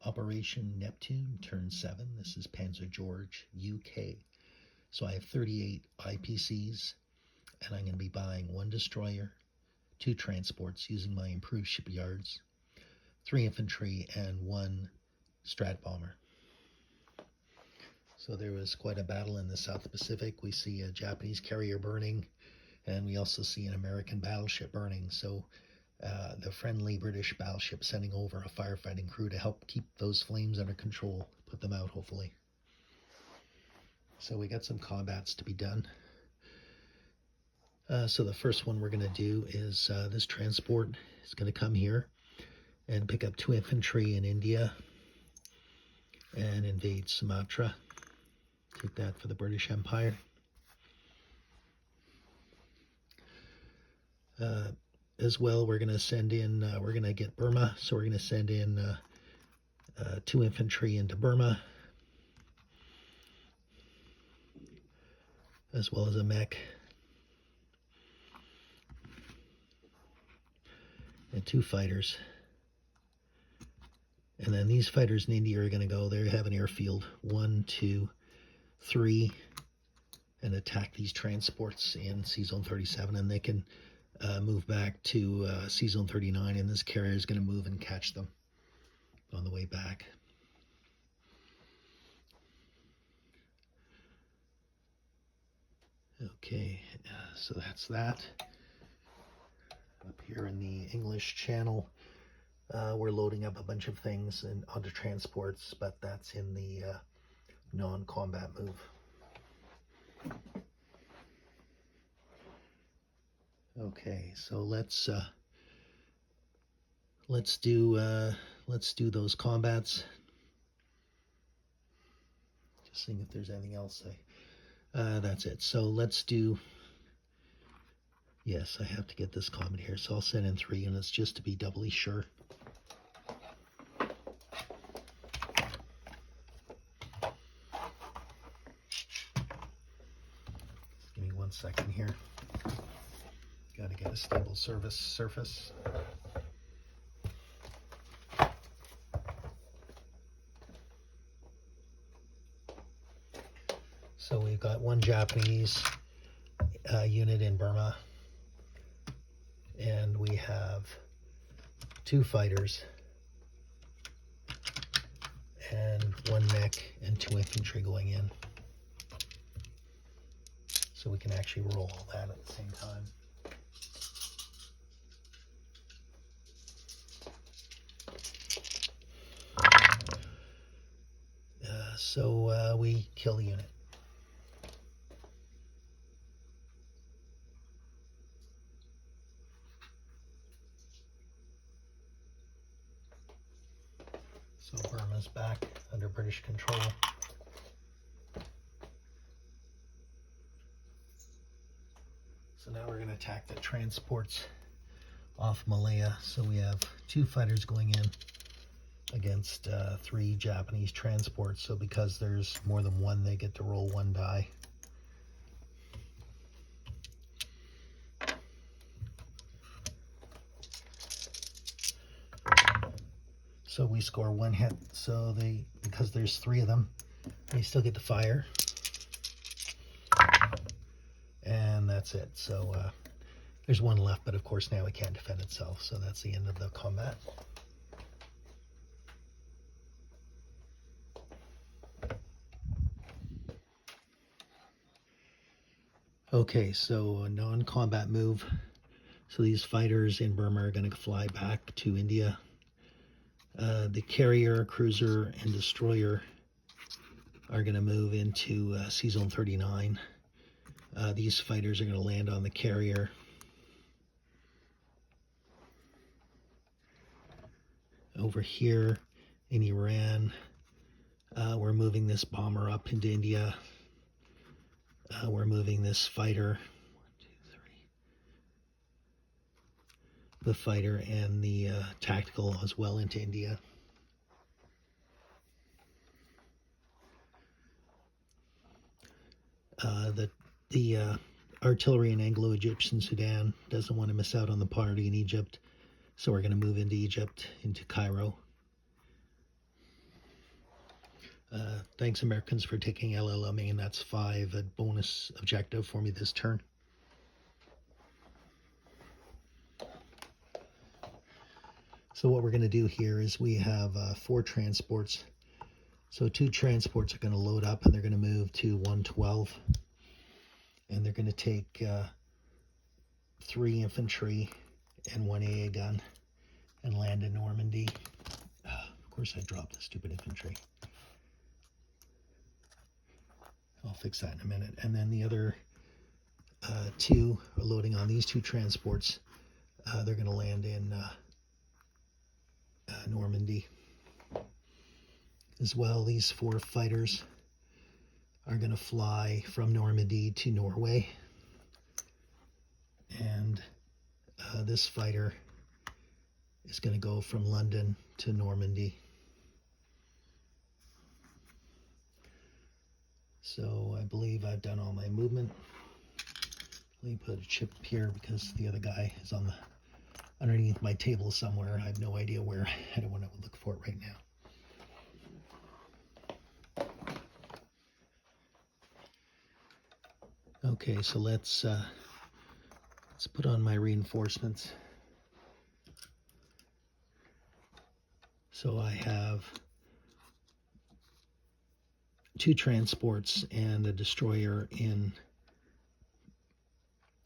Operation Neptune, turn 7. This is Panzer George UK. So I have 38 IPCs, and I'm going to be buying 1 destroyer, 2 transports using my improved shipyards, 3 infantry, and 1 strat bomber. So there was quite a battle in the South Pacific. We see a Japanese carrier burning, and we also see an American battleship burning. So the friendly British battleship sending over a firefighting crew to help keep those flames under control, put them out hopefully. So we got some combats to be done. So the first one we're going to do is this transport is going to come here and pick up 2 infantry in India and invade Sumatra. Take that for the British Empire. As well, we're going to send in, we're going to get Burma, so we're going to send in 2 infantry into Burma, as well as a mech, and 2 fighters. And then these fighters in India are going to go, they have an airfield, 1, 2, 3, and attack these transports in C-Zone 37, and they can move back to C-Zone 39, and this carrier is going to move and catch them on the way back. Okay, so that's that. Up here in the English Channel, we're loading up a bunch of things onto transports, but that's in the non-combat move. Okay, so let's do those combats. Just seeing if there's anything else. That's it. So let's do. Yes, I have to get this combat here, so I'll send in 3 units just to be doubly sure. Just give me 1 second here. Got to get a stable surface. So we've got 1 Japanese unit in Burma, and we have 2 fighters, and 1 mech, and 2 infantry going in. So we can actually roll all that at the same time. So we kill the unit. So Burma's back under British control. So now we're going to attack the transports off Malaya. So we have 2 fighters going in against 3 Japanese transports. So because there's more than 1, they get to roll 1 die. So we score 1 hit. So because there's 3 of them, they still get to fire. And that's it. So there's 1 left, but of course now it can't defend itself. So that's the end of the combat. Okay, so a non-combat move. So these fighters in Burma are going to fly back to India. The carrier, cruiser, and destroyer are going to move into C-Zone 39. These fighters are going to land on the carrier. Over here in Iran, we're moving this bomber up into India. We're moving this fighter, 1, 2, 3, the fighter and the tactical as well into India. The artillery in Anglo-Egyptian Sudan doesn't want to miss out on the party in Egypt, so we're going to move into Egypt, into Cairo. Thanks, Americans, for taking LLMA, and that's 5, a bonus objective for me this turn. So what we're going to do here is we have 4 transports. So 2 transports are going to load up and they're going to move to 112. And they're going to take 3 infantry and 1 AA gun and land in Normandy. Of course I dropped the stupid infantry. I'll fix that in a minute. And then the other 2 are loading on these 2 transports. They're going to land in Normandy. As well, these 4 fighters are going to fly from Normandy to Norway. And this fighter is going to go from London to Normandy. So I believe I've done all my movement. Let me put a chip here because the other guy is on the underneath my table somewhere. I have no idea where. I don't want to look for it right now. Okay, so let's put on my reinforcements. So I have 2 transports and a destroyer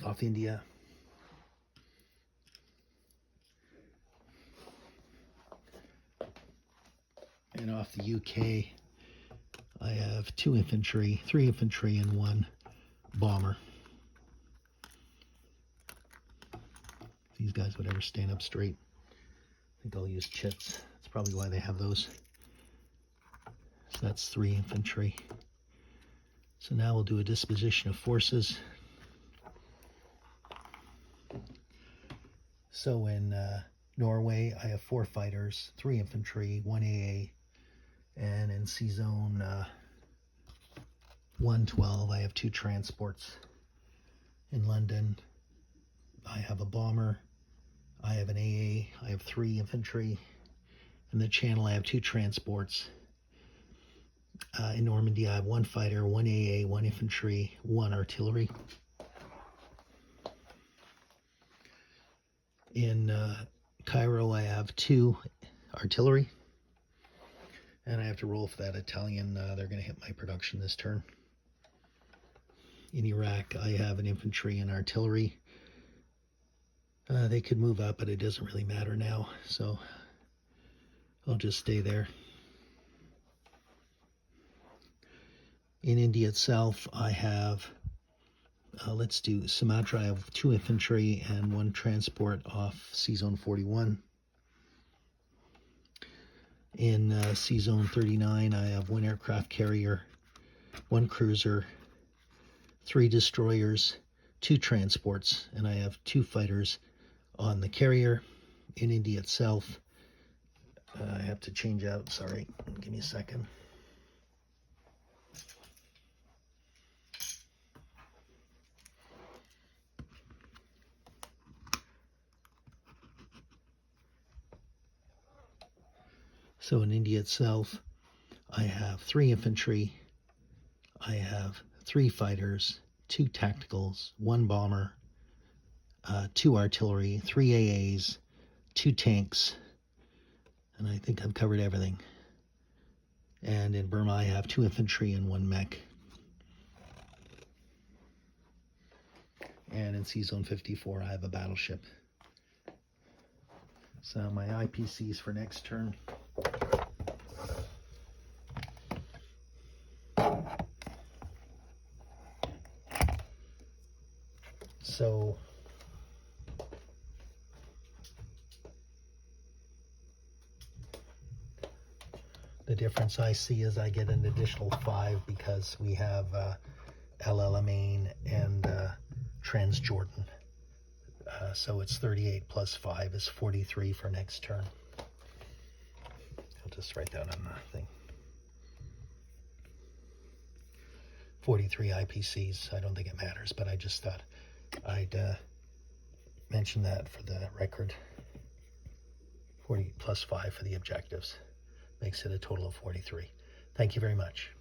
off India. And off the UK, I have 2 infantry, 3 infantry, and 1 bomber. If these guys would ever stand up straight, I think I'll use chits. That's probably why they have those. So that's 3 infantry. So now we'll do a disposition of forces. So in Norway, I have 4 fighters, 3 infantry, 1 AA, and in C Zone 112, I have 2 transports. In London, I have a bomber, I have an AA, I have 3 infantry. In the Channel, I have 2 transports. In Normandy, I have 1 fighter, 1 AA, 1 infantry, 1 artillery. In Cairo, I have 2 artillery. And I have to roll for that Italian. They're going to hit my production this turn. In Iraq, I have an infantry and artillery. They could move up, but it doesn't really matter now. So I'll just stay there. In India itself, I have, let's do Sumatra. I have 2 infantry and 1 transport off C Zone 41. In C Zone 39, I have 1 aircraft carrier, 1 cruiser, 3 destroyers, 2 transports, and I have 2 fighters on the carrier. In India itself, I have to change out, sorry, give me a second. So in India itself, I have 3 infantry, I have 3 fighters, 2 tacticals, 1 bomber, 2 artillery, 3 AAs, 2 tanks, and I think I've covered everything. And in Burma, I have 2 infantry and 1 mech. And in C Zone 54, I have a battleship. So my IPCs for next turn. So the difference I see is I get an additional 5 because we have El Alamein and Transjordan. So it's 38 plus 5 is 43 for next turn. I'll just write that on the thing. 43 IPCs. I don't think it matters, but I just thought I'd mention that for the record. 40 plus 5 for the objectives. Makes it a total of 43. Thank you very much.